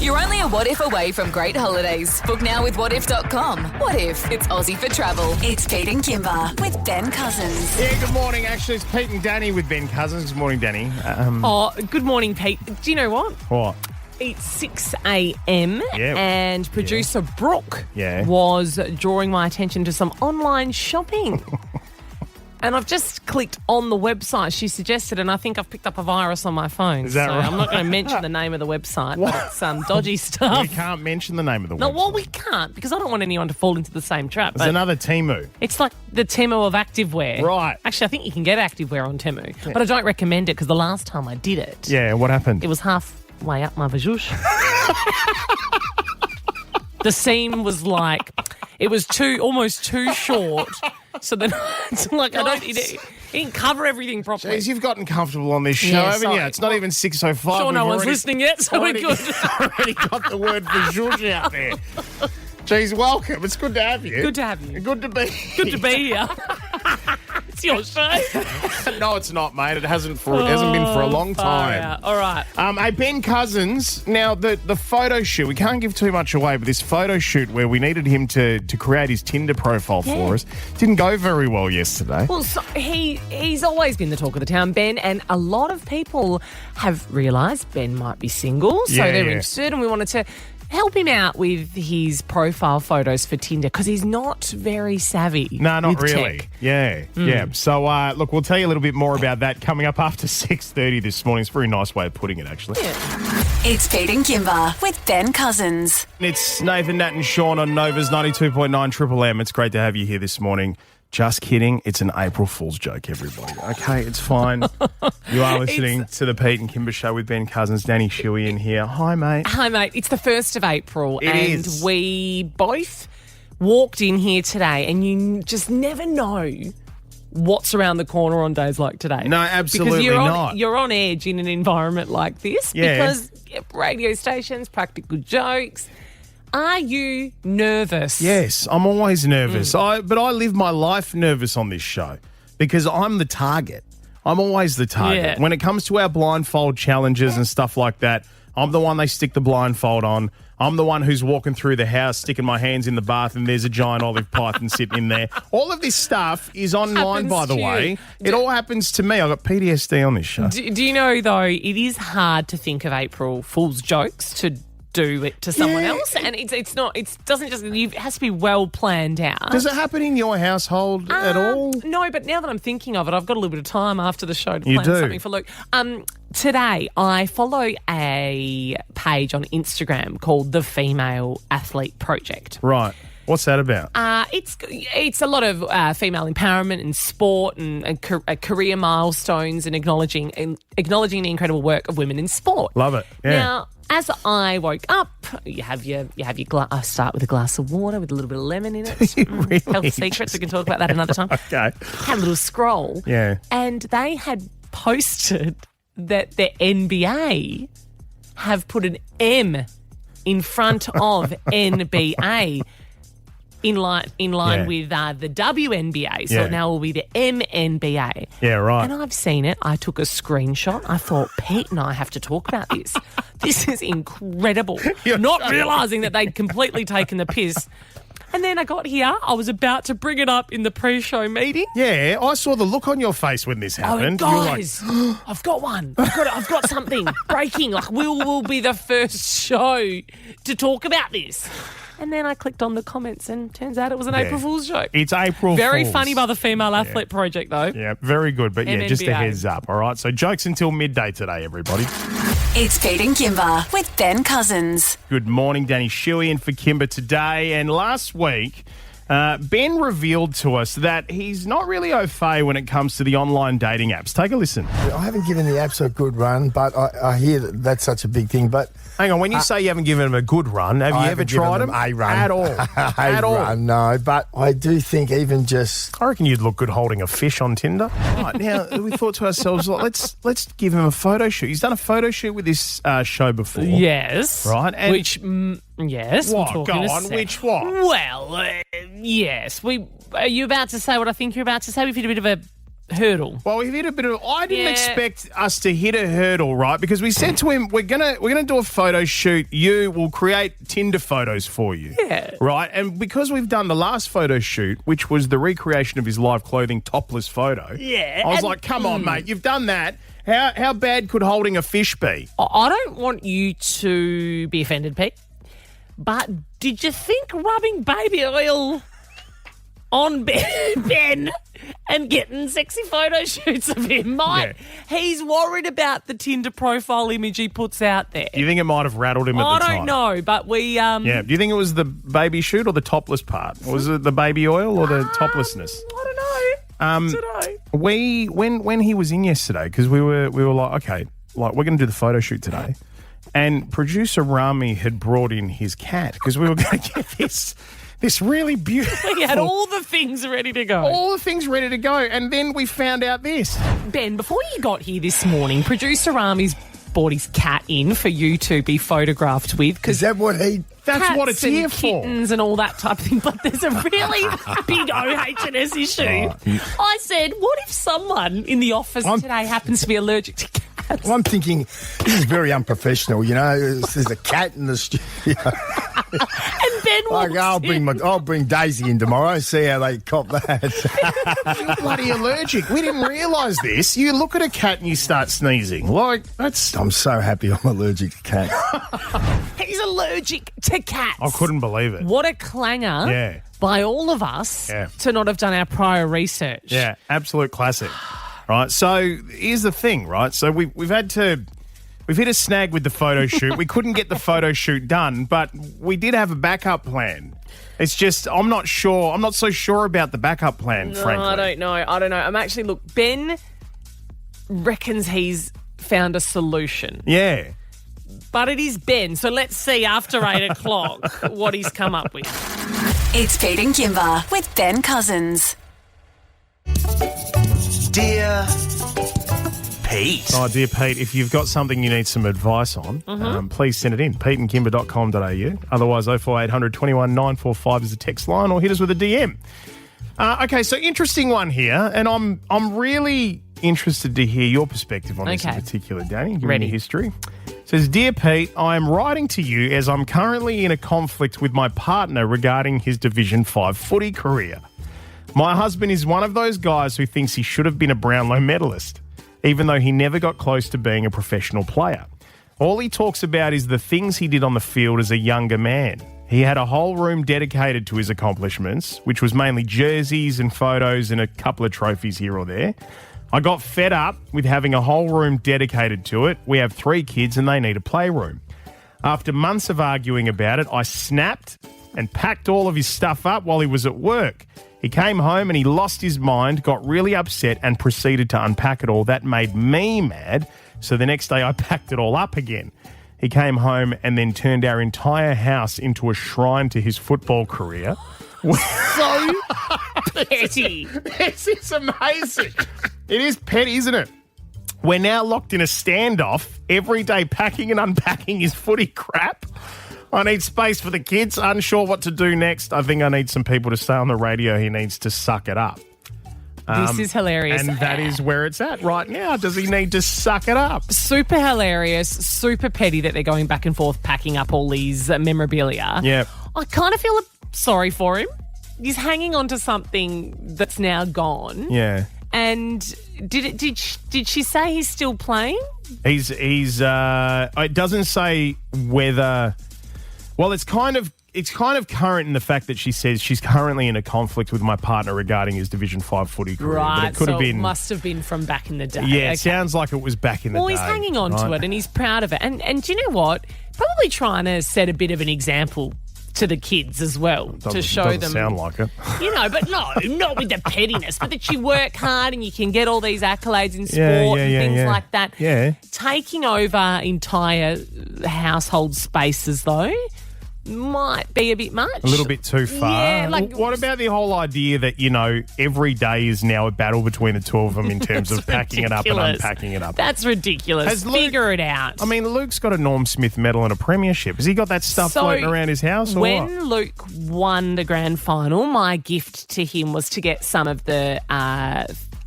You're only a what if away from great holidays. Book now with whatif.com. What if it's Aussie for travel? It's Pete and Kimber with Ben Cousins. Yeah, good morning. Actually, it's Pete and Dani with Ben Cousins. Good morning, Dani. Good morning, Pete. Do you know what? What? It's 6 a.m. Yeah. and producer Brooke Yeah. was drawing my attention to some online shopping. And I've just clicked on the website she suggested, and I think I've picked up a virus on my phone. Is that right? I'm not going to mention the name of the website, What? but it's dodgy stuff. We can't mention the name of the No, website. well, we can't, because I don't want anyone to fall into the same trap. It's But another Temu. it's like the Temu of activewear. Right. Actually, I think you can get activewear on Temu, but I don't recommend it because the last time I did it, Yeah, what happened? it was halfway up my vajouche. The seam was like, it was almost too short. So then it's like, it didn't cover everything properly. Jeez, you've gotten comfortable on this show, Yeah, haven't you? sorry. It's not even 6:05. Sure, no We've one's already- listening yet, so we're good. already got the word for George out there. Jeez, welcome. It's good to have you. Good to have you. Good to be. Good to be here. It's your show. No, it's not, mate. It hasn't been for a long Far time. out. All right. Hey, Ben Cousins, now the photo shoot, we can't give too much away, but this photo shoot where we needed him to create his Tinder profile for us didn't go very well yesterday. Well, so he's always been the talk of the town, Ben, and a lot of people have realised Ben might be single, so Yeah, they're yeah. interested, and we wanted to help him out with his profile photos for Tinder because he's not very savvy. No, not with really. tech. Yeah. So, look, we'll tell you a little bit more about that coming up after 6:30 this morning. It's a very nice way of putting it, actually. It's Pete and Kimber with Ben Cousins. It's Nathan, Nat and Sean on Nova's 92.9 Triple M. It's great to have you here this morning. Just kidding. It's an April Fool's joke, everybody. Okay, it's fine. You are listening to the Pete and Kimber Show with Ben Cousins, Dani, Shuey in here. Hi, mate. Hi, mate. It's the 1st of April, It and is. we both walked in here today, and you just never know what's around the corner on days like today. No, absolutely because not. You're on edge in an environment like this because radio stations, practical jokes. Are you nervous? Yes, I'm always nervous. But I live my life nervous on this show because I'm the target. I'm always the target. Yeah. When it comes to our blindfold challenges and stuff like that, I'm the one they stick the blindfold on. I'm the one who's walking through the house, sticking my hands in the bath, and there's a giant olive python sitting in there. All of this stuff is online, Happens by the to you. way. It all happens to me. I've got PTSD on this show. Do you know, though, it is hard to think of April Fool's jokes to do it to someone else, and it has to be well planned out. Does it happen in your household at all? No, but now that I'm thinking of it, I've got a little bit of time after the show to You plan do? something for Luke. Today, I follow a page on Instagram called the Female Athlete Project. Right. What's that about? It's a lot of female empowerment and sport and career milestones and acknowledging the incredible work of women in sport. Love it. Yeah. Now, as I woke up, you have your glass. I start with a glass of water with a little bit of lemon in it. Really? Health secrets. We can talk about that another time. Okay. Had a little scroll. Yeah. And they had posted that the NBA have put an M in front of NBA. In line Yeah. with the WNBA, so Yeah. it now will be the MNBA. Yeah, right. And I've seen it. I took a screenshot. I thought, Pete and I have to talk about this. This is incredible. Not realising that they'd completely taken the piss. And then I got here. I was about to bring it up in the pre-show meeting. Yeah, I saw the look on your face when this happened. Oh, You were like, guys, I've got one. I've got something breaking. Like, we'll be the first show to talk about this. And then I clicked on the comments, and turns out it was an April Fool's joke. It's April Very Fool's. funny by the Female Athlete Project, though. Yeah, very good. But yeah, just a MNBA. heads up, all right? So jokes until midday today, everybody. It's Pete and Kimber with Ben Cousins. Good morning, Dani, Shuey in for Kimber today. And last week, Ben revealed to us that he's not really au fait when it comes to the online dating apps. Take a listen. I haven't given the apps a good run, but I hear that that's such a big thing. But Hang on, when you say you haven't given them a good run, have you ever haven't given tried them them? a run. At all? At all? Run, no, but I do think even just... I reckon you'd look good holding a fish on Tinder. Right, now, we thought to ourselves, well, let's give him a photo shoot. He's done a photo shoot with this show before. Yes. Right, and- Which, yes. What? we'll Go talk in a on, sec. which one? Well, yes. Are you about to say what I think you're about to say? We've hit a bit of a hurdle. Well, we've hit a bit of. I didn't Yeah. expect us to hit a hurdle, right? Because we said to him, we're gonna do a photo shoot. You will create Tinder photos for you, right? And because we've done the last photo shoot, which was the recreation of his live clothing topless photo, I was like, come on, mate, you've done that. How bad could holding a fish be? I don't want you to be offended, Pete, but did you think rubbing baby oil on Ben and getting sexy photo shoots of him he's worried about the Tinder profile image he puts out there? Do you think it might have rattled him at the time? I don't know, but we... Yeah, do you think it was the baby shoot or the topless part? Was it the baby oil or the toplessness? I don't know. When he was in yesterday, because we were like, okay, like we're going to do the photo shoot today, and producer Rami had brought in his cat because we were going to get this really beautiful. He had all the things ready to go. All the things ready to go, and then we found out this. Ben, before you got here this morning, producer Rami's brought his cat in for you to be photographed with. Is that what he... That's what it's and here for. Kittens and all that type of thing. But there's a really big OH&S issue. I said, what if someone in the office today happens to be allergic to cats? Well, I'm thinking, this is very unprofessional, There's a cat in the studio. And Ben walks I'll bring Daisy in tomorrow, see how they cop that. You're bloody allergic. We didn't realise this. You look at a cat and you start sneezing. I'm so happy I'm allergic to cats. He's allergic to cats. I couldn't believe it. What a clanger by all of us to not have done our prior research. Yeah, absolute classic. Right, so here's the thing, right? So we've hit a snag with the photo shoot. We couldn't get the photo shoot done, but we did have a backup plan. It's just I'm not so sure about the backup plan, frankly. I don't know. I'm actually, look, Ben reckons he's found a solution. Yeah. But it is Ben, so let's see after 8 o'clock what he's come up with. It's Pete and Kimber with Ben Cousins. Dear Pete. Oh, dear Pete, if you've got something you need some advice on, please send it in, peteandkimber.com.au. Otherwise, 04800 21 945 is the text line, or hit us with a DM. Okay, so interesting one here, and I'm really interested to hear your perspective on this in particular, Dani, given Ready. your history. It says, Dear Pete, I am writing to you as I'm currently in a conflict with my partner regarding his Division 5 footy career. My husband is one of those guys who thinks he should have been a Brownlow medalist, even though he never got close to being a professional player. All he talks about is the things he did on the field as a younger man. He had a whole room dedicated to his accomplishments, which was mainly jerseys and photos and a couple of trophies here or there. I got fed up with having a whole room dedicated to it. We have 3 kids and they need a playroom. After months of arguing about it, I snapped and packed all of his stuff up while he was at work. He came home and he lost his mind, got really upset and proceeded to unpack it all. That made me mad, so the next day I packed it all up again. He came home and then turned our entire house into a shrine to his football career. So petty. This is amazing. It is petty, isn't it? We're now locked in a standoff, every day packing and unpacking his footy crap. I need space for the kids, unsure what to do next. I think I need some people to stay on the radio. He needs to suck it up. This is hilarious. And that is where it's at right now. Does he need to suck it up? Super hilarious, super petty that they're going back and forth packing up all these memorabilia. Yeah. I kind of feel sorry for him. He's hanging on to something that's now gone. Yeah. And did she say he's still playing? He's it doesn't say whether. Well, it's kind of current in the fact that she says she's currently in a conflict with my partner regarding his Division 5 footy career. Right, but it could have been. It must have been from back in the day. Yeah, it sounds like it was back in the day. Well, he's hanging on to it and he's proud of it. And do you know what? Probably trying to set a bit of an example to the kids as well, to show them. Doesn't sound like it. But no, not with the pettiness, but that you work hard and you can get all these accolades in sport and things like that. Yeah. Taking over entire household spaces, though, might be a bit much. A little bit too far. Yeah, what about the whole idea that, every day is now a battle between the two of them in terms of packing it up and unpacking it up? That's ridiculous. Figure it out. I mean, Luke's got a Norm Smith medal and a premiership. Has he got that stuff floating around his house or when what? Luke won the grand final, my gift to him was to get some of the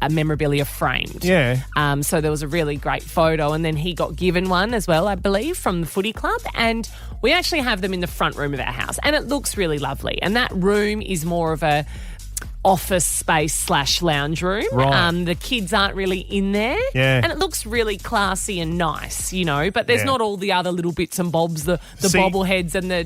memorabilia framed. Yeah. So there was a really great photo, and then he got given one as well, I believe, from the footy club, and we actually have them in the front room of our house, and it looks really lovely. And that room is more of a office space / lounge room. Right. The kids aren't really in there. Yeah. And it looks really classy and nice, but there's Yeah. not all the other little bits and bobs, the See- bobbleheads and the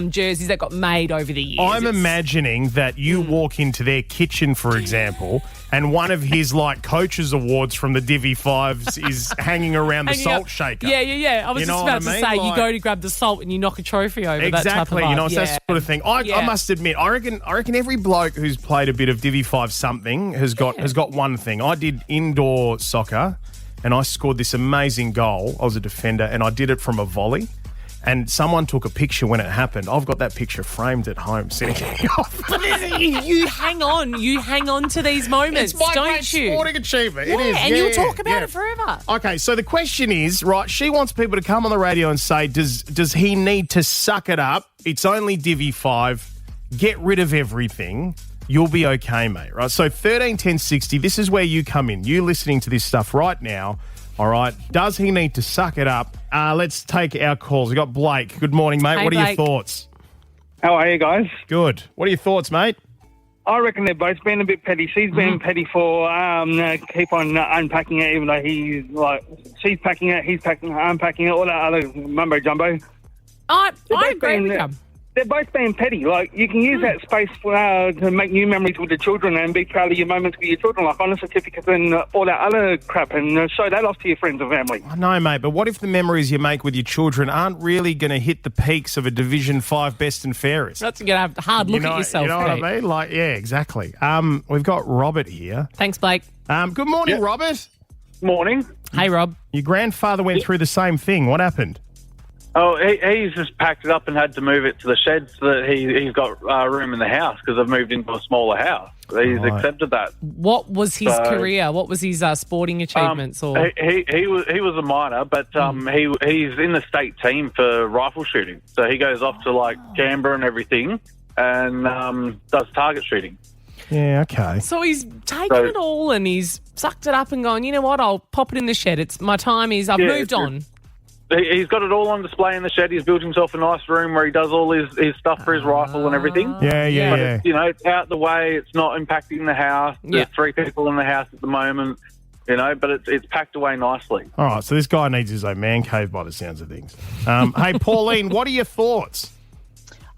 jerseys that got made over the years. I'm It's- imagining that you walk into their kitchen, for example, and one of his coaches awards from the Divvy Fives is hanging around the and you salt go- shaker. Yeah. I was You just know about what I to mean? say, you go to grab the salt and you knock a trophy over. Exactly, that type of vibe. it's that sort of thing. I Yeah. must admit, I reckon every bloke who's played a bit of Divvy 5 something has got one thing. I did indoor soccer, and I scored this amazing goal. I was a defender, and I did it from a volley. And someone took a picture when it happened. I've got that picture framed at home, sitting You hang on to these moments, It's my don't great you? sporting achievement. Yeah, It is. and Yeah, you'll talk about yeah. it forever. Okay, so the question is, right, she wants people to come on the radio and say, does he need to suck it up? It's only Divvy 5. Get rid of everything. You'll be okay, mate, right? So 13 10 60, this is where you come in. You listening to this stuff right now, all right? Does he need to suck it up? Let's take our calls. We've got Blake. Good morning, mate. Hey, what are your Blake. thoughts? How are you guys? Good. What are your thoughts, mate? I reckon they're both being a bit petty. She's being petty for keep on unpacking it, even though he's she's packing it, he's unpacking it, all that other mumbo jumbo. I both agree being- with you. They're both being petty. You can use that space to make new memories with the children and be proud of your moments with your children, like honor certificates and all that other crap, and show that off to your friends and family. I know, mate, but what if the memories you make with your children aren't really going to hit the peaks of a Division 5 best and fairest? That's going to have a hard look at yourself, You know Pete. what I mean? Yeah, exactly. We've got Robert here. Thanks, Blake. Good morning, Robert. Morning. Hey, Rob. Your grandfather went through the same thing. What happened? Oh, he's just packed it up and had to move it to the shed so that he's got room in the house because I've moved into a smaller house. He's Right. accepted that. What was his career? What was his sporting achievements? Or He was a minor, but he's in the state team for rifle shooting. So he goes off to Canberra and everything and does target shooting. Yeah, okay. So he's taken it all and he's sucked it up and gone, you know what, I'll pop it in the shed. It's my time I've Yeah, moved on. He's got it all on display in the shed. He's built himself a nice room where he does all his stuff for his rifle and everything. Yeah. But it's out the way. It's not impacting the house. There's Yeah. 3 people in the house at the moment, but it's packed away nicely. All right, so this guy needs his own man cave by the sounds of things. Hey, Pauline, what are your thoughts?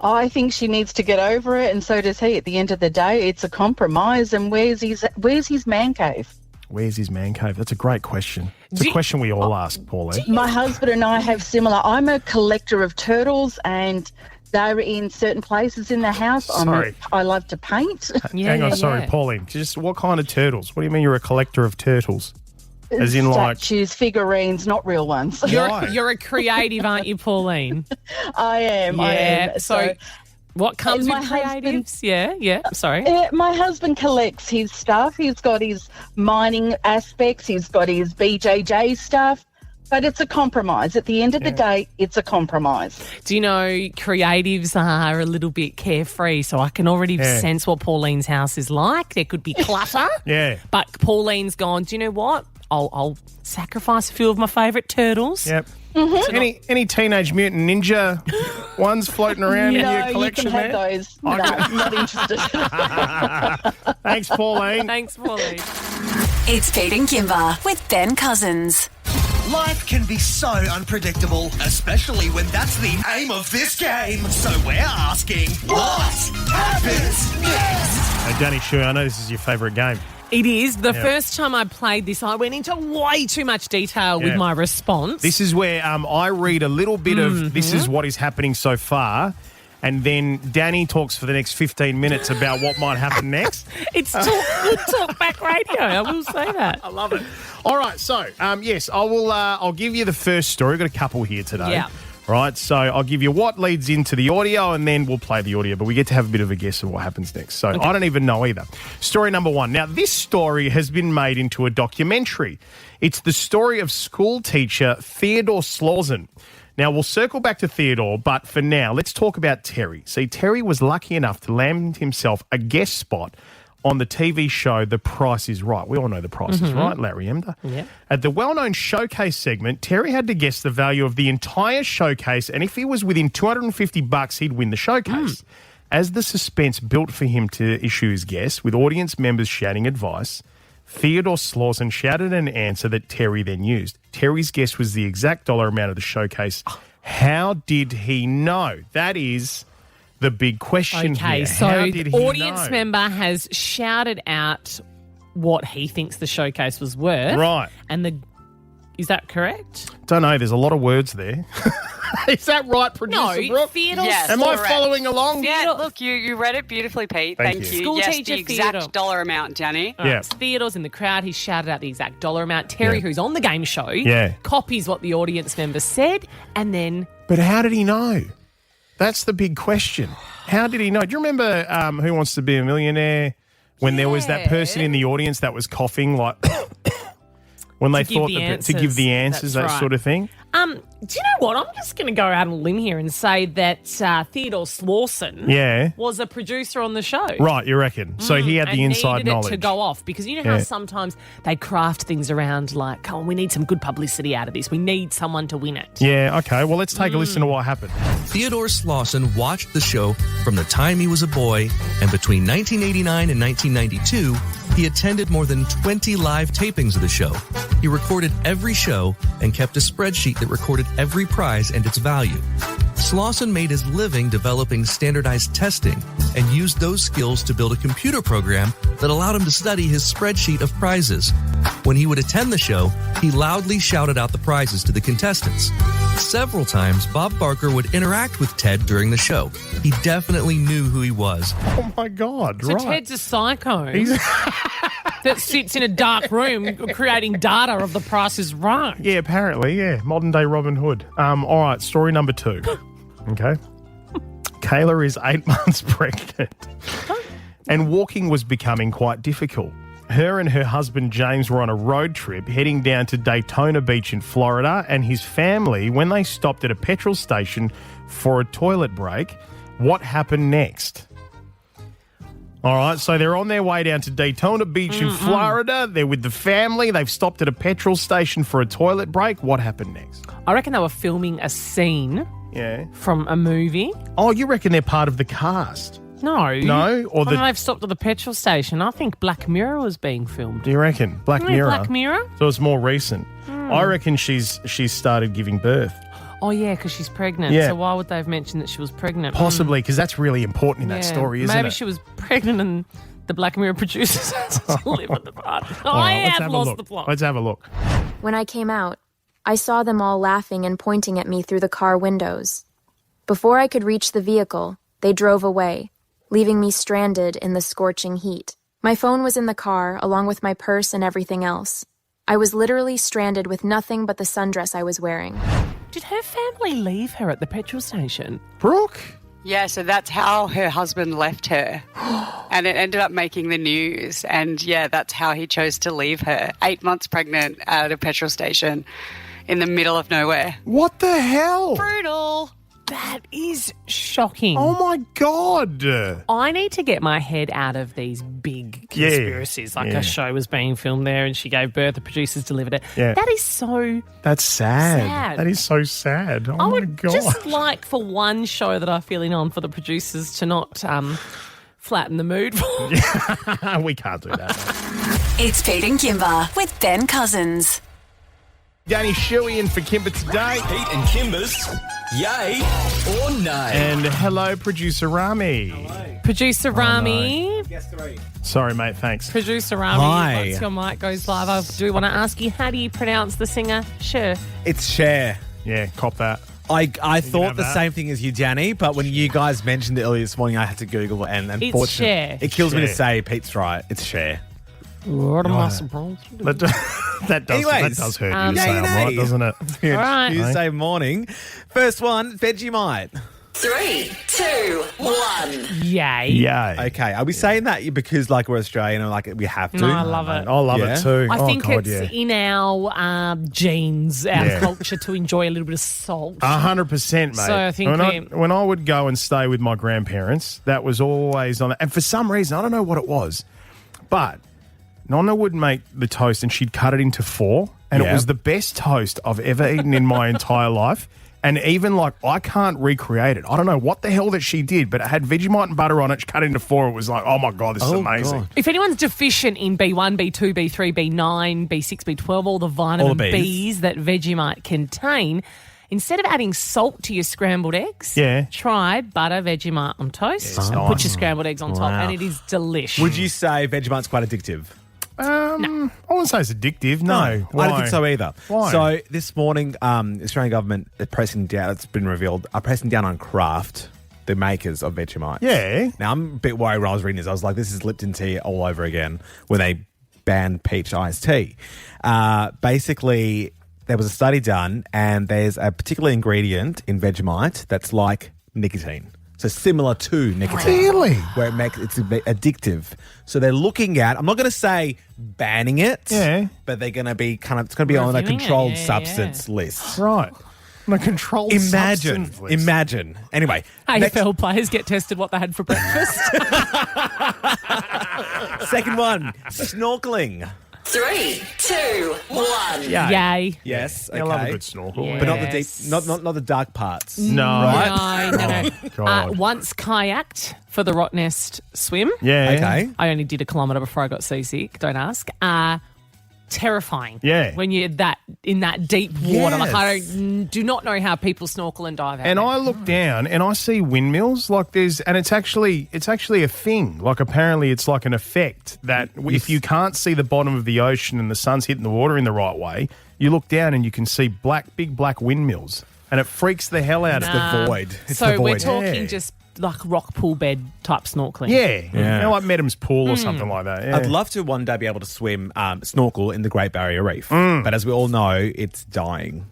I think she needs to get over it, and so does he. At the end of the day, it's a compromise. And where's his man cave? Where's his man cave? That's a great question. It's Do a you- question we all ask, Pauline. My husband and I have similar. I'm a collector of turtles, and they're in certain places in the house. Sorry. I love to paint. Hang on, sorry, Pauline. Just what kind of turtles? What do you mean you're a collector of turtles? As in Statues, figurines, not real ones. Why? You're a creative, aren't you, Pauline? I am. So what comes with my husband- creatives? Yeah. Sorry. My husband collects his stuff. He's got his mining aspects. He's got his BJJ stuff. But it's a compromise. At the end of the day, it's a compromise. Do you know creatives are a little bit carefree, so I can already sense what Pauline's house is like. There could be clutter. Yeah. But Pauline's gone, do you know what? I'll sacrifice a few of my favourite turtles. Yep. Any Teenage Mutant Ninja ones floating around in your No, you collection can have there? those. No, not interested. Thanks, Pauline. Thanks, Pauline. It's Pete and Kimber with Ben Cousins. Life can be so unpredictable, especially when that's the aim of this game. So we're asking, what happens next? Hey, Dani, Shuey, I know this is your favourite game. It is. The first time I played this, I went into way too much detail with my response. This is where I read a little bit of this is what is happening so far, and then Dani talks for the next 15 minutes about what might happen next. It's good talk back radio. I will say that. I love it. All right, so yes, I will. I'll give you the first story. We've got a couple here today. Yeah. Right, so I'll give you what leads into the audio and then we'll play the audio, but we get to have a bit of a guess of what happens next. So I don't even know either. Story number 1. Now, this story has been made into a documentary. It's the story of school teacher Theodore Slauson. Now, we'll circle back to Theodore, but for now, let's talk about Terry. See, Terry was lucky enough to land himself a guest spot on the TV show The Price is Right. We all know The Price is Right, Larry Emder. Yeah. At the well-known showcase segment, Terry had to guess the value of the entire showcase, and if he was within $250, he'd win the showcase. As the suspense built for him to issue his guess, with audience members shouting advice, Theodore Slauson shouted an answer that Terry then used. Terry's guess was the exact dollar amount of the showcase. How did he know? That is the big question Okay, here. so How did the he audience know? member has shouted out what he thinks the showcase was worth. Right. And is that correct? Don't know. There's a lot of words there. Is that right, producer No, Brooke? Theodore Yes. Am I correct. following along? Yeah, look, you read it beautifully, Pete. Thank Thank you. you. School Yes, teacher the exact Theodore. dollar amount, Dani. Yeah. Theodore's in the crowd. He shouted out the exact dollar amount. Terry, Yeah. who's on the game show, Yeah. copies what the audience member said, and then But how did he know? That's the big question. How did he know? Do you remember Who Wants to Be a Millionaire when there was that person in the audience that was coughing like when they give thought the to give answers. the answers, That's that right. sort of thing? do you know what? I'm just going to go out on a limb here and say that Theodore Slauson Yeah. was a producer on the show. Right, you reckon. So he had the and inside needed knowledge. it to go off because you know how Yeah. sometimes they craft things around like, oh, we need some good publicity out of this. We need someone to win it. Yeah, okay. Well, let's take a listen to what happened. Theodore Slauson watched the show from the time he was a boy, and between 1989 and 1992, he attended more than 20 live tapings of the show. He recorded every show and kept a spreadsheet that recorded every prize and its value. Slauson made his living developing standardized testing and used those skills to build a computer program that allowed him to study his spreadsheet of prizes. When he would attend the show, he loudly shouted out the prizes to the contestants. Several times, Bob Barker would interact with Ted during the show. He definitely knew who he was. Oh, my God. So right. Ted's a psycho that sits in a dark room creating data of the Price is Right. Yeah, apparently, yeah. Modern day Robin Hood. All right, story number 2. Okay. Kayla is 8 months pregnant and walking was becoming quite difficult. Her and her husband James were on a road trip heading down to Daytona Beach in Florida, and his family, when they stopped at a petrol station for a toilet break, what happened next? All right, so they're on their way down to Daytona Beach in Florida. They're with the family. They've stopped at a petrol station for a toilet break. What happened next? I reckon they were filming a scene Yeah. from a movie. Oh, you reckon they're part of the cast? No. No? Or When they've stopped at the petrol station, I think Black Mirror was being filmed. do you reckon? Black Isn't it Mirror. Black Mirror? So it's more recent. I reckon she's started giving birth. Oh, yeah, because she's pregnant. Yeah. So why would they have mentioned that she was pregnant? Possibly, because that's really important in that Yeah. story, isn't Maybe it? she was pregnant and the Black Mirror producers had to deliver the part. All right, I let's have have a lost look. the plot. Let's have a look. When I came out, I saw them all laughing and pointing at me through the car windows. Before I could reach the vehicle, they drove away, leaving me stranded in the scorching heat. My phone was in the car, along with my purse and everything else. I was literally stranded with nothing but the sundress I was wearing. Did her family leave her at the petrol station? Brooke? Yeah, so that's how her husband left her. And it ended up making the news. And yeah, that's how he chose to leave her. 8 months pregnant at a petrol station in the middle of nowhere. What the hell? Brutal. That is shocking. Oh, my God. I need to get my head out of these big Yeah, conspiracies. Like yeah. a show was being filmed there and she gave birth, the producers delivered it. Yeah. That is so... That's sad. Sad. That is so sad. Oh, I my would God. just like for one show that I'm feeling on for the producers to not flatten the mood for. We can't do that. It's Pete and Kimber with Ben Cousins. Dani, Shuey in for Kimber today. Pete and Kimber's Yay or Nay. And hello, producer Rami. Producer Rami. Sorry, mate. Thanks. Producer Rami, Hi. once your mic goes live, I do want to ask you, how do you pronounce the singer? Sure. It's Cher. Yeah, cop that. I have thought the that. same thing as you, Danny, but when you guys mentioned it earlier this morning, I had to Google it, and Cher. unfortunately, it kills me to Cher. say Pete's right. It's Cher. What am I surprised? That Anyways, does hurt you to yay say or I'm right, nay? doesn't it? All right. Tuesday morning. First one, Vegemite. 3, 2, 1. Yay. Yay. Okay, are we saying that because like we're Australian and like we have to? No, I love it. I love Yeah. it too. I think God, it's yeah. in our genes, our Yeah. culture to enjoy a little bit of salt. 100%, mate. So I think when I would go and stay with my grandparents, that was always on. And for some reason, I don't know what it was. But Nonna would make the toast and she'd cut it into 4, and it was the best toast I've ever eaten in my entire life. And even I can't recreate it. I don't know what the hell that she did, but it had Vegemite and butter on it. She cut it into 4. It was like, oh my God, this is amazing. God. If anyone's deficient in B1, B2, B3, B9, B6, B12, all the vitamin Bs that Vegemite contain, instead of adding salt to your scrambled eggs, try butter Vegemite on toast and put your scrambled eggs on top, and it is delish. Would you say Vegemite's quite addictive? I wouldn't say it's addictive. No. I don't think so either. Why? So this morning, the Australian government are pressing down, it's been revealed, are pressing down on Kraft, the makers of Vegemite. Yeah. Now, I'm a bit worried when I was reading this. I was like, this is Lipton tea all over again when they banned peach iced tea. Basically, there was a study done, and there's a particular ingredient in Vegemite that's like nicotine. So similar to nicotine. Really? Where it's addictive. So they're looking at, I'm not going to say banning it, but they're going to be it's going to be on a controlled substance list. Right. On a controlled substance list. Imagine. Anyway. AFL players get tested what they had for breakfast. Second one, snorkeling. 3, 2, 1. Yay. Yes. Okay. I love a good snorkel. Yes. But not the deep, not the dark parts. No. Right? No. God. Once kayaked for the Rottnest swim. Yeah. Okay. I only did a kilometre before I got seasick. Don't ask. Terrifying. Yeah. When you're in that deep water. Like I do not know how people snorkel and dive out. And I look down and I see windmills and it's actually a thing. Like apparently it's like an effect that if you can't see the bottom of the ocean and the sun's hitting the water in the right way, you look down and you can see big black windmills, and it freaks the hell out of the void. It's so the void. we're talking just like rock pool bed type snorkeling. Yeah. You know, like Medham's Pool or something like that. Yeah. I'd love to one day be able to swim, snorkel in the Great Barrier Reef. But as we all know, it's dying.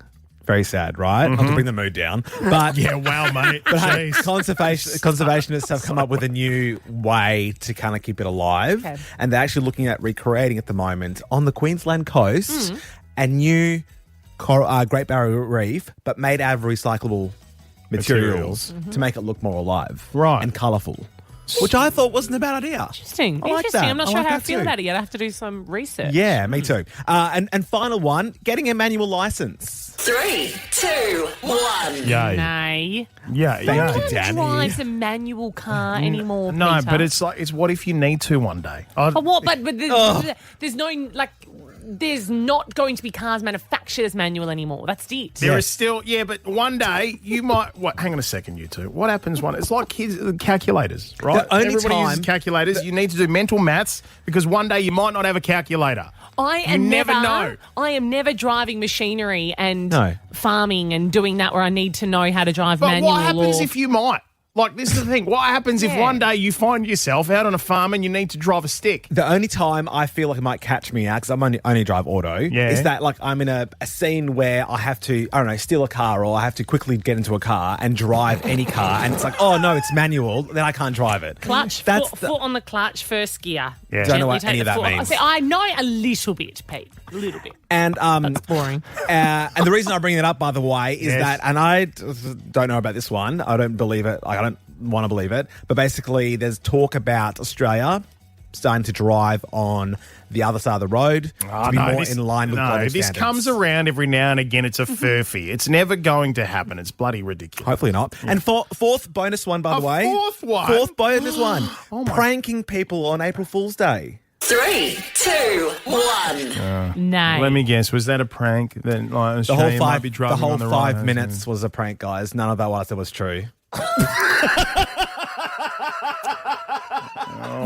Very sad, right? Not to bring the mood down. But yeah, wow, mate. But hey, conservationists have come up with a new way to kind of keep it alive. Okay. And they're actually looking at recreating at the moment on the Queensland coast a new Great Barrier Reef, but made out of recyclable materials to make it look more alive and colourful, which I thought wasn't a bad idea. Interesting. I like that. I'm not sure like how I that feel too. about it yet. I have to do some research. Yeah, me too. And final one, getting a manual licence. 3, 2, 1. Yay. Nay. Yeah. Thank you, No one Dani. drives a manual car anymore, No, Peter. but it's what if you need to one day? What? But there's no, there's not going to be cars manufactured as manual anymore. That's it. There is still, but one day you might. Hang on a second, you two. What happens it's like kids, calculators, right? The only Everybody uses time- calculators. You need to do mental maths because one day you might not have a calculator. I am never driving machinery and farming and doing that where I need to know how to drive But manual. what happens if you might? Like, this is the thing. What happens if one day you find yourself out on a farm and you need to drive a stick? The only time I feel like it might catch me out, because I'm only drive auto, is that like I'm in a scene where I have to, I don't know, steal a car, or I have to quickly get into a car and drive any car, and it's like, oh no, it's manual, then I can't drive it. Clutch, foot on the clutch, first gear. Yeah. Don't know Gently what take any of the that foot. means. I know a little bit, Pete. A little bit. And That's boring. And the reason I bring it up, by the way, is that, and I don't know about this one, I don't believe it, I don't want to believe it, but basically there's talk about Australia starting to drive on the other side of the road to be more in line with global this standards. comes around every now and again. It's a furphy. It's never going to happen. It's bloody ridiculous. Hopefully not. And fourth bonus one, by the way. Fourth one? Fourth bonus one. Oh my. Pranking people on April Fool's Day. 3, 2, 1. No. Let me guess. Was that a prank? Then The whole might be the driving whole on the 5 right minutes was a prank, guys. None of that what I said was true.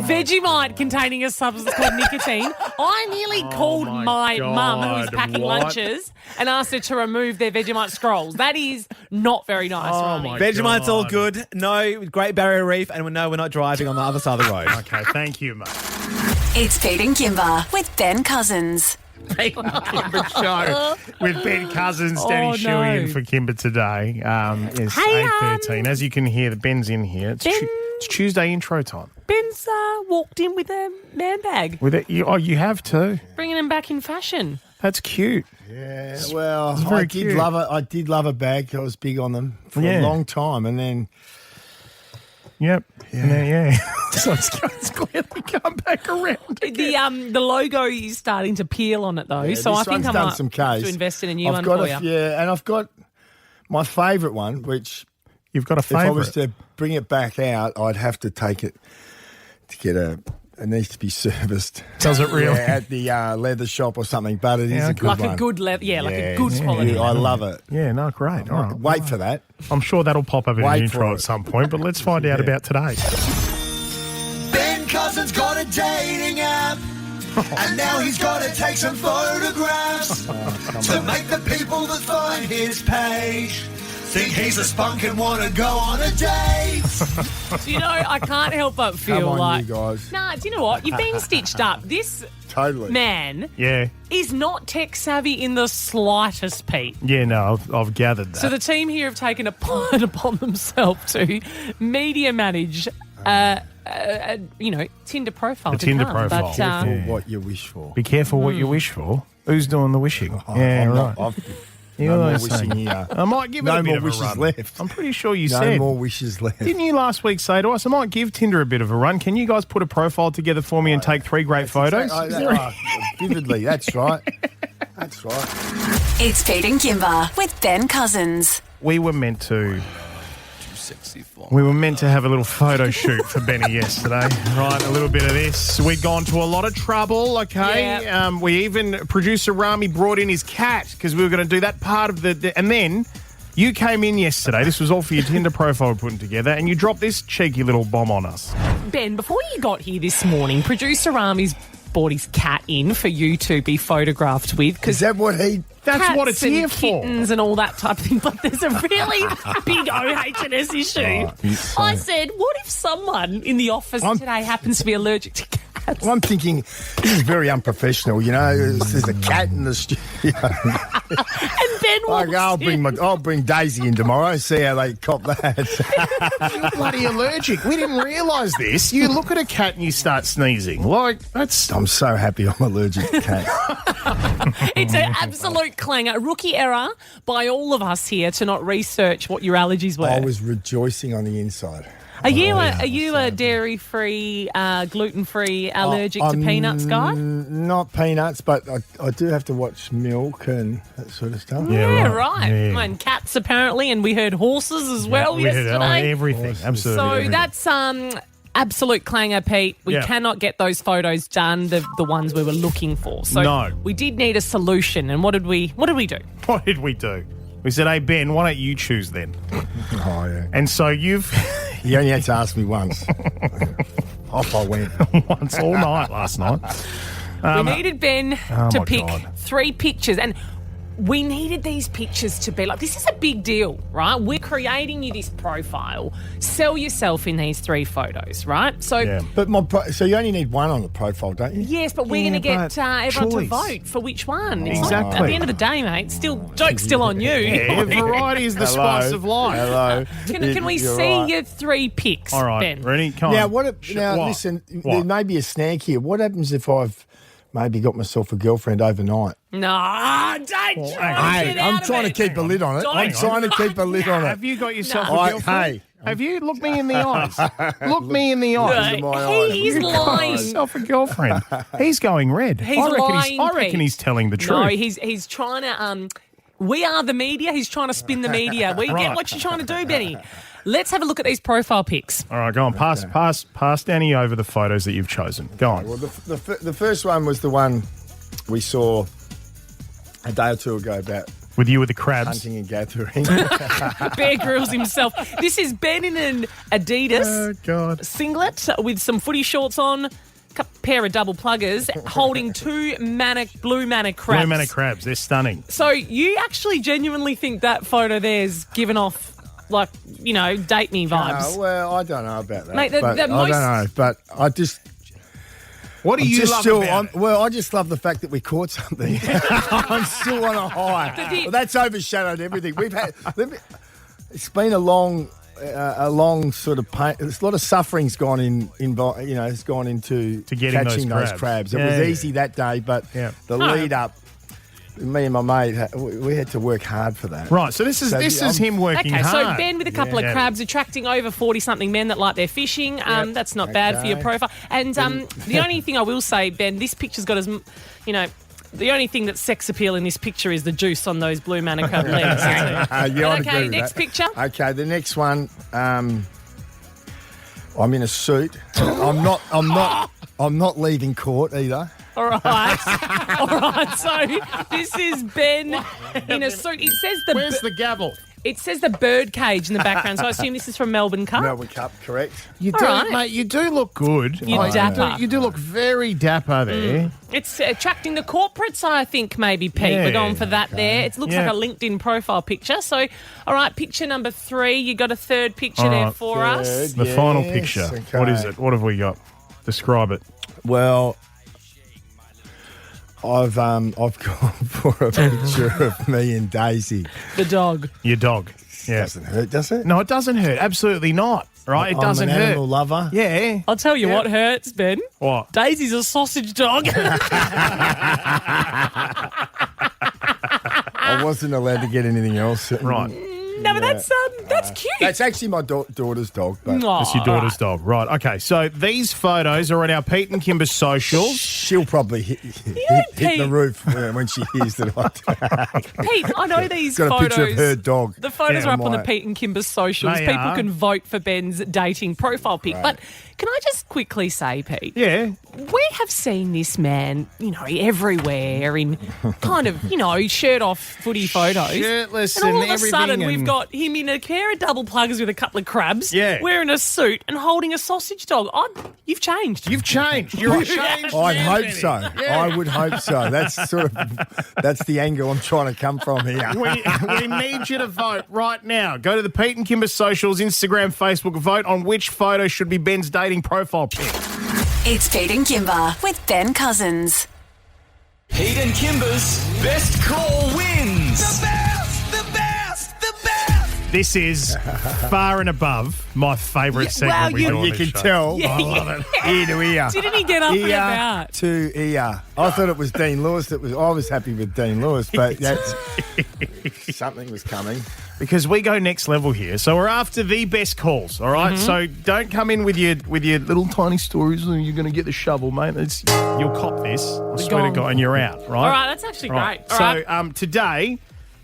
Vegemite containing a substance called nicotine. I nearly called my mum, who was God, packing what? lunches, and asked her to remove their Vegemite scrolls. That is not very nice, Oh, Ronnie. my Vegemite's all God. good. No, Great Barrier Reef, and we know we're not driving on the other side of the road. Okay, thank you, mate. It's Pete and Kimber with Ben Cousins. Kimber Show with Ben Cousins, Dani Shuey in for Kimber today. It's Hey, 8:13. As you can hear, the Ben's in here. It's, it's Tuesday intro time. Ben's walked in with a man bag, With it, you have too. bringing him back in fashion. That's cute. Yeah, well, very I did cute. love it. I did love a bag. I was big on them for Yeah. a long time, and then Yep. Yeah. So it's clearly come back around. The logo is starting to peel on it though, so I think I might some case. to invest in a new I've one got for you. Yeah, and I've got my favourite one, which You've got a if I was favourite. to bring it back out, I'd have to take it to get it needs to be serviced. Does it really? Yeah, at the leather shop or something, but it is a good like one. a good leather, like a good quality. I love it. Yeah, no, great. All right. Wait for that. I'm sure that'll pop up in Wait the for intro it. at some point, but let's find out about today. Ben Cousins got a dating app, and now he's got to take some photographs to make the people that find his page think he's a spunk and want to go on a date. Do you know, I can't help but feel Come on, like... you guys. Nah, do you know what? You've been stitched up. This Totally. man Yeah. is not tech savvy in the slightest, Pete. Yeah, no, I've gathered that. So the team here have taken it upon themselves to media manage, Tinder profile. A to Tinder come. profile. But, Careful Yeah. what you wish for. Be careful what you wish for. Who's doing the wishing? Yeah, right. You No know more what I'm saying? wishing here. I might give it No a bit more of a wishes run. left. I'm pretty sure you No said. more wishes left. Didn't you last week say to us, I might give Tinder a bit of a run? Can you guys put a profile together for me and take 3 great photos? Vividly, that's right. That's right. It's Pete and Kimber with Ben Cousins. We were meant to have a little photo shoot for Benny yesterday. Right, a little bit of this. We'd gone to a lot of trouble, okay? Yeah. We even, producer Rami brought in his cat because we were going to do that part of and then you came in yesterday. This was all for your Tinder profile we're putting together, and you dropped this cheeky little bomb on us. Ben, before you got here this morning, producer Rami's brought his cat in for you to be photographed with. Is that what he... That's what it's and here for. kittens and all that type of thing, but there's a really big OH&S issue. I said, what if someone in the office today happens to be allergic to cats? Well, I'm thinking, this is very unprofessional, you know. There's a cat in the studio. And Ben walks in. I'll bring Daisy in tomorrow and see how they cop that. You're bloody allergic. We didn't realise this. You look at a cat and you start sneezing. I'm so happy I'm allergic to cats. It's an absolute clanger. Rookie error by all of us here to not research what your allergies were. I was rejoicing on the inside. Are you a dairy-free, gluten-free, allergic to peanuts guy? Not peanuts, but I do have to watch milk and that sort of stuff. Yeah, right. And cats apparently, and we heard horses as well yesterday. We heard everything. Absolutely. So everything. that's absolute clanger, Pete. We cannot get those photos done, the ones we were looking for. So we did need a solution. And what did we do? What did we do? We said, hey, Ben, why don't you choose then? Oh, yeah. And so you've... You only had to ask me once. Off I went. Once all night last night. We needed Ben to pick God. 3 pictures. And we needed these pictures to be like, this is a big deal, right? We're creating you this profile. Sell yourself in these 3 photos, right? So, But so you only need one on the profile, don't you? yes, but we're going to get everyone to vote for which one. It's Exactly. At the end of the day, mate, joke's still on you. Yeah, variety is the spice of life. Hello. Can we You're see right. your 3 pics, All right, Ben? ready? Come Now, on. listen, there may be a snag here. What happens if I've maybe got myself a girlfriend overnight? No, don't try to get I'm out of trying to it. keep a lid on it. I'm trying to keep a lid on it. Have you got yourself No. a girlfriend? Hey. Have you? Look me in the eyes. Look me in the eyes. into my eyes. He's You've got lying. yourself a girlfriend. He's going red. He's I reckon lying, Pete. he's telling the truth. No, he's trying to. We are the media. He's trying to spin the media. We get what you're trying to do, Benny. Let's have a look at these profile pics. All right, go on. Pass Danny over the photos that you've chosen. Go on. Well, the first one was the one we saw a day or two ago about With you with the crabs. hunting and gathering. Bear Grylls himself. This is Ben in an Adidas singlet with some footy shorts on, a pair of double pluggers, holding 2 blue manna crabs. Blue manna crabs. They're stunning. So you actually genuinely think that photo there's given off, like, date me vibes? Well, I don't know about that. Mate, I don't know, but I just... What do you love about it? Well, I just love the fact that we caught something. I'm still on a high. Well, that's overshadowed everything. It's been a long sort of pain. There's a lot of suffering's gone has gone into getting catching those crabs. It was easy that day, but the lead up me and my mate, we had to work hard for that. Right, so this is him working Okay, hard. so Ben with a couple of crabs attracting over 40-something men that like their fishing. That's not bad for your profile. And the only thing I will say, Ben, this picture's got as, the only thing that's sex appeal in this picture is the juice on those blue manna crab legs. Okay, next picture. Okay, the next one. I'm in a suit. I'm not leaving court either. All right. All right. So this is Ben in a suit. It says Where's the gavel? It says the bird cage in the background, so I assume this is from Melbourne Cup. Melbourne Cup, correct. You do, right. mate. You do look good. You're dapper. You do look very dapper there. It's attracting the corporates, I think, maybe, Pete. Yeah, We're going for that there. It looks like a LinkedIn profile picture. So, all right, picture number 3. You got a third picture there for us. The final picture. Okay. What is it? What have we got? Describe it. Well, I've gone for a picture of me and Daisy. The dog. Your dog. Yeah. Doesn't hurt, does it? No, it doesn't hurt. Absolutely not. Right? It doesn't I'm an hurt. animal lover. Yeah. I'll tell you what hurts, Ben. What? Daisy's a sausage dog. I wasn't allowed to get anything else. Right. No, but that's cute. That's actually my daughter's dog. But That's your daughter's dog. Right. Okay. So these photos are on our Pete and Kimber socials. she'll probably hit Pete. the roof when she hears that Pete, I know these got a photos. picture of her dog. The photos are up on the my- Pete and Kimber socials. They People are. can vote for Ben's dating profile pic. Right. But can I just quickly say, Pete? Yeah. We have seen this man, everywhere in kind of, shirt off footy photos. Shirtless and all and of a sudden everything we've and- got him in a pair of double pluggers with a couple of crabs, Yeah. wearing a suit and holding a sausage dog. You've changed. You've changed. You're a changed I'd man, hope Benny. so. I would hope so. That's that's the angle I'm trying to come from here. We need you to vote right now. Go to the Pete and Kimber socials, Instagram, Facebook. Vote on which photo should be Ben's dating profile pic. It's Pete and Kimber with Ben Cousins. Pete and Kimber's best call wins. The best, the best, the best. This is far and above my favourite segment we do on You this can show. tell. Yeah. I love it. Ear to ear. Didn't he get up and Ear about? to ear. I thought it was Dean Lewis. I was happy with Dean Lewis, but something was coming. Because we go next level here. So we're after the best calls, all right? So don't come in with your little tiny stories and you're going to get the shovel, mate. You'll cop this. I swear to gong. God, and you're out, right? All right, that's actually Right. great. All right. Today,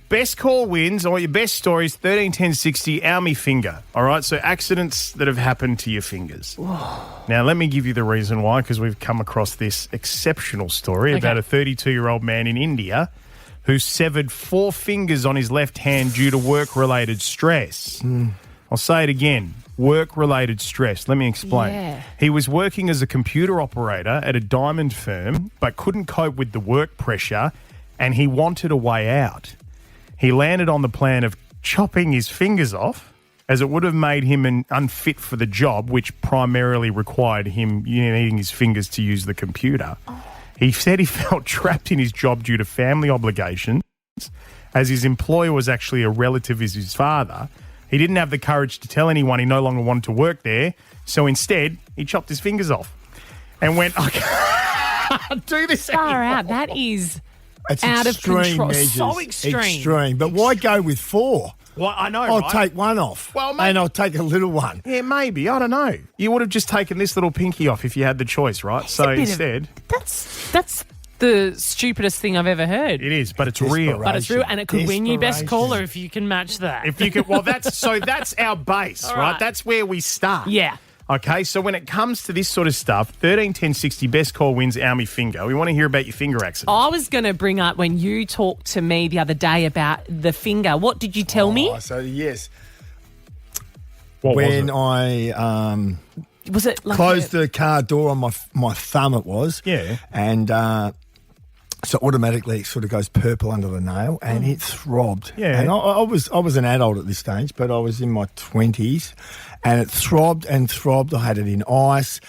best call wins or your best stories, 13 10 60, our me finger, all right? So accidents that have happened to your fingers. Now, let me give you the reason why, because we've come across this exceptional story about a 32-year-old man in India who severed 4 fingers on his left hand due to work-related stress. I'll say it again, work-related stress. Let me explain. Yeah. He was working as a computer operator at a diamond firm but couldn't cope with the work pressure and he wanted a way out. He landed on the plan of chopping his fingers off as it would have made him unfit for the job, which primarily required him needing his fingers to use the computer. He said he felt trapped in his job due to family obligations, as his employer was actually a relative of his father. He didn't have the courage to tell anyone he no longer wanted to work there, so instead he chopped his fingers off and went, I can't do this Far anymore. out. That is It's out of extreme control. measures. So extreme. Extreme. But why go with 4? Well, I know, I'll right? take one off. Well, mate- and I'll take a little one. Yeah, maybe. I don't know. You would have just taken this little pinky off if you had the choice, right? So a bit of- instead, That's the stupidest thing I've ever heard. it is, but it's real. But it's real, and it could win you best Desperation. caller if you can match that. If you could, well, that's our base, All right? right. That's where we start. Yeah. Okay, so when it comes to this sort of stuff, 13 10 60, best call wins, our me finger. We want to hear about your finger accident. I was going to bring up when you talked to me the other day about the finger. What did you tell me? So, yes. What When was it? I Was it like closed the car door on my thumb, it was. Yeah. And so automatically it sort of goes purple under the nail and it throbbed. Yeah. And I was an adult at this stage, but I was in my 20s and it throbbed and throbbed. I had it in ice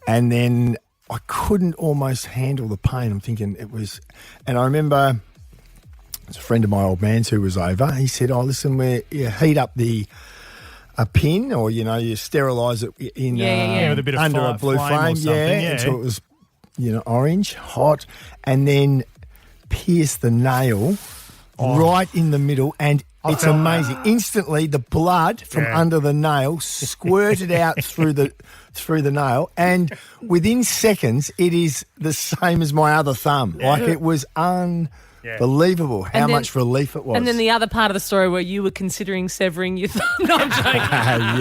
and then I couldn't almost handle the pain. I'm thinking it was, and I remember it's a friend of my old man's who was over. He said, "Oh, listen, you heat up a pin, or you sterilise it in with a bit of under flame a blue or flame, something, yeah. until it was orange, hot, and then pierced the nail right in the middle, and it's amazing. Instantly, the blood from under the nail squirted out through the nail, and within seconds, it is the same as my other thumb. Like, it was unbelievable how much relief it was. And then the other part of the story where you were considering severing your thumb. No, I'm joking.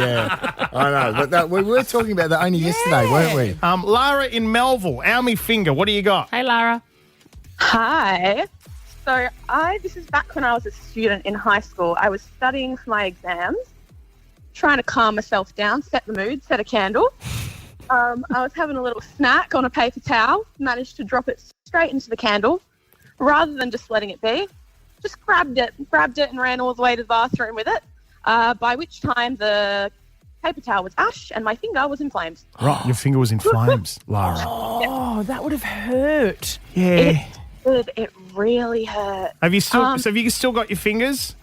Yeah, I know. But we were talking about that only yesterday, weren't we? Lara in Melville, Almy Finger, what do you got? Hey, Lara. Hi. So this is back when I was a student in high school. I was studying for my exams, trying to calm myself down, set the mood, set a candle. I was having a little snack on a paper towel, managed to drop it straight into the candle rather than just letting it be. Just grabbed it and ran all the way to the bathroom with it, by which time the paper towel was ash and my finger was in flames. Right, your finger was in flames, Lara. Oh, that would have hurt. Yeah. It really hurt. Have you still got your fingers?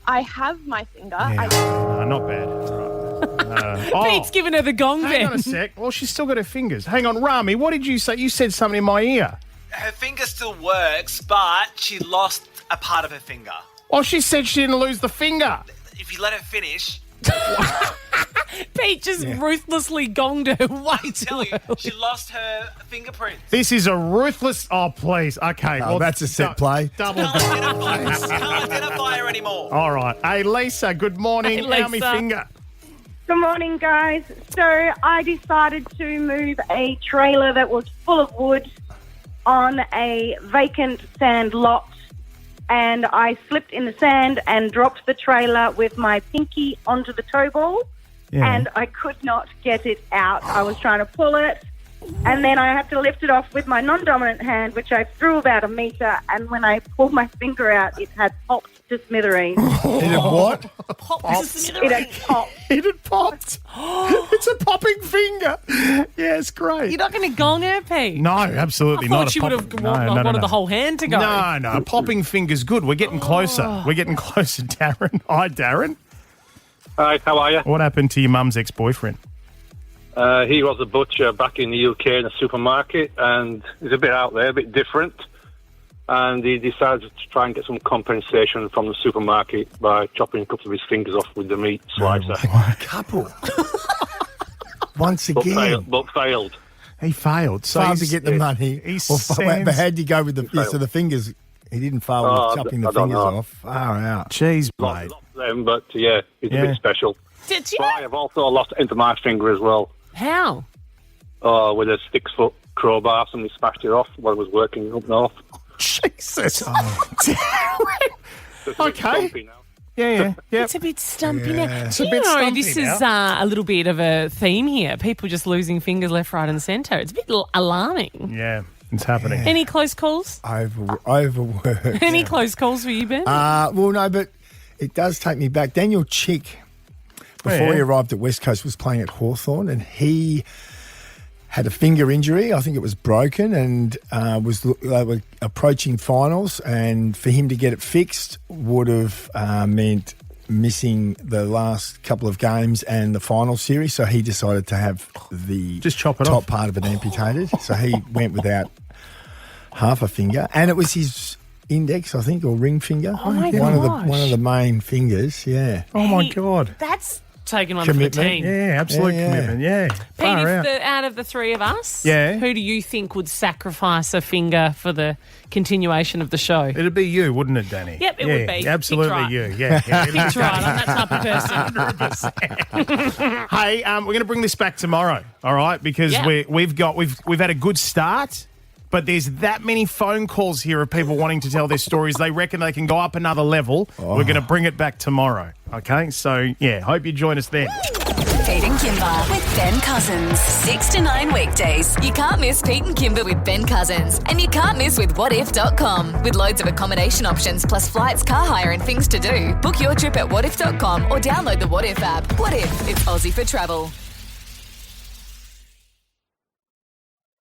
I have my finger. No, not bad. Right. Pete's giving her the gong Hang on then. a sec. Well, she's still got her fingers. Hang on, Rami, what did you say? You said something in my ear. Her finger still works, but she lost a part of her finger. Oh, she said she didn't lose the finger. If you let her finish... Pete just ruthlessly gonged her way too early. She lost her fingerprint. This is a ruthless... Oh, please. Okay. Oh, that's a set play. Double. Can't identify her anymore. All right. Hey, Lisa, good morning. Hey, Almy Lisa. Finger. Good morning, guys. So I decided to move a trailer that was full of wood on a vacant sand lot, and I slipped in the sand and dropped the trailer with my pinky onto the toe ball, and I could not get it out. I was trying to pull it, and then I had to lift it off with my non-dominant hand, which I threw about a metre, and when I pulled my finger out, it had popped to smithereens. It had what? It had popped. It had popped. It's a popping finger. Yeah, it's great. You're not going to gong her, Pete? No, absolutely I not. thought she would have wanted the whole hand to go. No, a popping finger's good. We're getting closer. We're getting closer, Darren. Hi, Darren. Hi, how are you? What happened to your mum's ex-boyfriend? He was a butcher back in the UK in a supermarket, and he's a bit out there, a bit different. And he decided to try and get some compensation from the supermarket by chopping a couple of his fingers off with the meat slicer. Couple. Once again. But failed. He failed. So Failed to get the money. But how'd you go with the fingers? He didn't fail with chopping the fingers off. Far out. Jeez, mate. Lots of them, but he's a bit special. Did you? But I have also lost into my finger as well. How? With a 6-foot crowbar. Somebody smashed it off while I was working up north. Jesus. Okay. Yeah. It's a bit stumpy now. It's Do a you bit know, stumpy this now. is a little bit of a theme here. People just losing fingers left, right and centre. It's a bit alarming. Yeah, it's happening. Any close calls? Overworked. Any close calls for you, Ben? Well, no, but it does take me back. Daniel Chick, before he arrived at West Coast, was playing at Hawthorn, and he had a finger injury. I think it was broken, and they were approaching finals, and for him to get it fixed would have meant missing the last couple of games and the final series. So he decided to have the top part of it amputated. So he went without half a finger, and it was his index, I think, or ring finger. Oh my one of the main fingers. Yeah. Oh my God. That's taken one Commitment. for the team. Yeah, absolute commitment. Yeah. Pete, Far out. out of the three of us, who do you think would sacrifice a finger for the continuation of the show? It'd be you, wouldn't it, Danny? Yep, it would be. Absolutely Picked right. you. Yeah. Picked right. I'm that type of person. Hey, we're going to bring this back tomorrow, all right? Because we've had a good start, but there's that many phone calls here of people wanting to tell their stories. They reckon they can go up another level. We're going to bring it back tomorrow, okay? So, hope you join us then. Pete and Kimber with Ben Cousins. 6 to 9 weekdays. You can't miss Pete and Kimber with Ben Cousins. And you can't miss with whatif.com. With loads of accommodation options plus flights, car hire and things to do. Book your trip at whatif.com or download the What If app. What if it's Aussie for travel?